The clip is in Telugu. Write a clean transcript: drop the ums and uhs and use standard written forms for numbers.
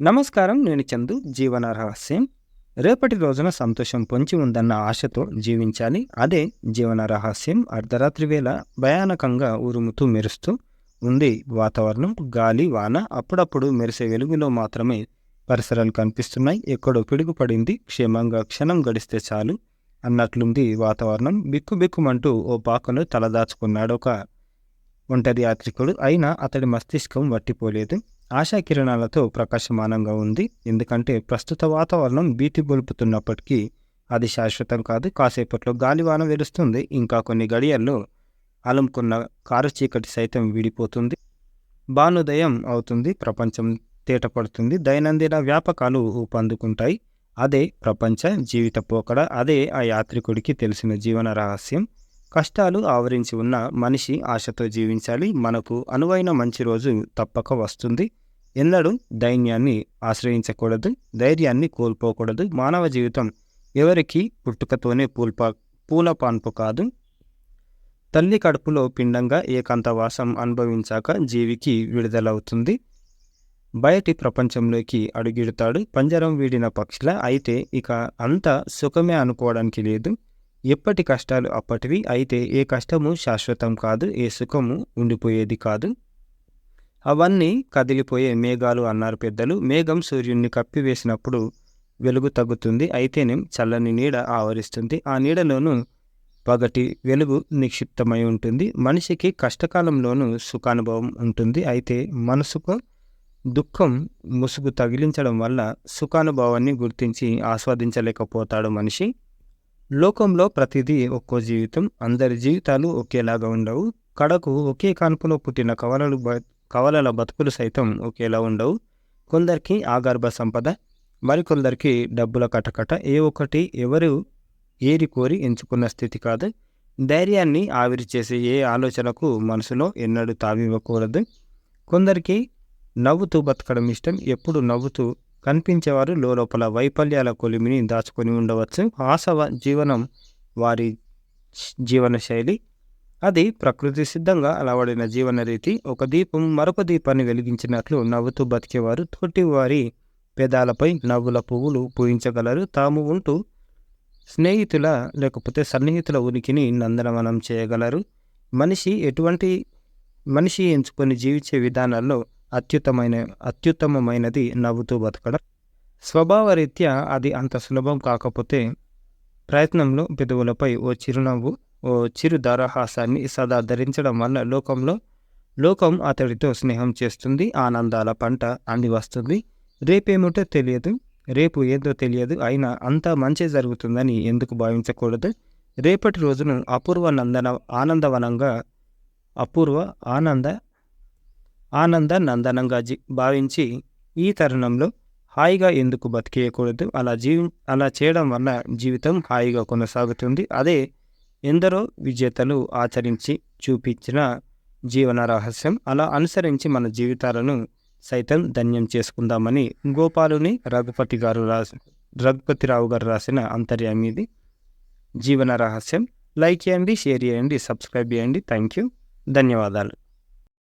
నమస్కారం. నేను చందు. జీవన రహస్యం. రేపటి రోజున సంతోషం పొంచి ఉందన్న ఆశతో జీవించాలి. అదే జీవన రహస్యం. అర్ధరాత్రి వేళ భయానకంగా ఉరుముతూ మెరుస్తూ ఉంది వాతావరణం. గాలి, వాన, అప్పుడప్పుడు మెరిసే వెలుగులో మాత్రమే పరిసరాలు కనిపిస్తున్నాయి. ఎక్కడో పిడుగు పడింది. క్షేమంగా క్షణం గడిస్తే చాలు అన్నట్లుంది వాతావరణం. బిక్కుబిక్కుమంటూ ఓ పాకలో తలదాచుకున్నాడు ఒక ఒంటరి యాత్రికుడు. అయినా అతడి మస్తిష్కం వట్టిపోలేదు. ఆశాకిరణాలతో ప్రకాశమానంగా ఉంది. ఎందుకంటే ప్రస్తుత వాతావరణం భీతి గొలుపుతున్నప్పటికీ అది శాశ్వతం కాదు. కాసేపట్లో గాలివాన వెలుస్తుంది. ఇంకా కొన్ని గడియల్లో అలుముకున్న కారు చీకటి సైతం వీడిపోతుంది. భానుదయం అవుతుంది. ప్రపంచం తేటపడుతుంది. దైనందిన వ్యాపకాలు ఊపందుకుంటాయి. అదే ప్రపంచ జీవిత పోకడ. అదే ఆ యాత్రికుడికి తెలిసిన జీవన రహస్యం. కష్టాలు ఆవరించి ఉన్న మనిషి ఆశతో జీవించాలి. మనకు అనువైన మంచి రోజు తప్పక వస్తుంది. ఎన్నడూ దైన్యాన్ని ఆశ్రయించకూడదు. ధైర్యాన్ని కోల్పోకూడదు. మానవ జీవితం ఎవరికి పుట్టుకతోనే పూల పాన్పు కాదు. తల్లి కడుపులో పిండంగా ఏకాంతవాసం అనుభవించాక జీవికి విడుదలవుతుంది. బయటి ప్రపంచంలోకి అడుగిడతాడు పంజరం వీడిన పక్షిలా. అయితే ఇక అంతా సుఖమే అనుకోవడానికి లేదు. ఎప్పటి కష్టాలు అప్పటివి. అయితే ఏ కష్టము శాశ్వతం కాదు. ఏ సుఖము ఉండిపోయేది కాదు. అవన్నీ కదిలిపోయే మేఘాలు అన్నారు పెద్దలు. మేఘం సూర్యుడిని కప్పివేసినప్పుడు వెలుగు తగ్గుతుంది. అయితేనేం చల్లని నీడ ఆవరిస్తుంది. ఆ నీడలోనూ పగటి వెలుగు నిక్షిప్తమై ఉంటుంది. మనిషికి కష్టకాలంలోనూ సుఖానుభవం ఉంటుంది. అయితే మనసుకు దుఃఖం ముసుగు తగిలించడం వల్ల సుఖానుభవాన్ని గుర్తించి ఆస్వాదించలేకపోతాడు మనిషి. లోకంలో ప్రతిదీ ఒక్కో జీవితం. అందరి జీవితాలు ఒకేలాగా ఉండవు. కడకు ఒకే కాన్పులో పుట్టిన కవలల బతుకులు సైతం ఒకేలా ఉండవు. కొందరికి ఆగర్భ సంపద, మరికొందరికి డబ్బుల కటకట. ఏ ఒక్కటి ఎవరు ఏరి కోరి ఎంచుకున్న స్థితి కాదు. ధైర్యాన్ని ఆవిరి చేసే ఏ ఆలోచనకు మనసులో ఎన్నడూ తావివ్వకూడదు. కొందరికి నవ్వుతూ బతకడం ఇష్టం. ఎప్పుడు నవ్వుతూ కనిపించేవారు లోపల వైఫల్యాల కొలిమిని దాచుకొని ఉండవచ్చు. ఆశవ జీవనం వారి జీవన శైలి. అది ప్రకృతి సిద్ధంగా అలవడిన జీవన రీతి. ఒక దీపం మరొక దీపాన్ని వెలిగించినట్లు నవ్వుతూ బతికేవారు తోటి వారి పెదాలపై నవ్వుల పువ్వులు పూయించగలరు. తాము ఉంటూ స్నేహితుల లేకపోతే సన్నిహితుల ఉనికిని నందనవనం చేయగలరు. మనిషి ఎంచుకొని జీవించే విధానాల్లో అత్యుత్తమమైనది నవ్వుతూ బతకడం. స్వభావరీత్యా అది అంత సులభం కాకపోతే ప్రయత్నంలో పెదవులపై ఓ చిరునవ్వు, ఓ చిరు దరహాసాన్ని సదా ధరించడం వల్ల లోకం అతడితో స్నేహం చేస్తుంది. ఆనందాల పంట అంది వస్తుంది. రేపేమిటో తెలియదు. రేపు ఏదో తెలియదు. అయినా అంతా మంచి జరుగుతుందని ఎందుకు భావించకూడదు? రేపటి రోజును ఆనంద నందనంగా భావించి ఈ తరుణంలో హాయిగా ఎందుకు బతికేయకూడదు? అలా చేయడం వల్ల జీవితం హాయిగా కొనసాగుతుంది. అదే ఎందరో విజేతలు ఆచరించి చూపించిన జీవన రహస్యం. అలా అనుసరించి మన జీవితాలను సైతం ధన్యం చేసుకుందామని గోపాలుని రఘుపతిరావు గారు రాసిన అంతర్యామి ఇది. జీవన రహస్యం. లైక్ చేయండి, షేర్ చేయండి, సబ్స్క్రైబ్ చేయండి. Thank you. ధన్యవాదాలు.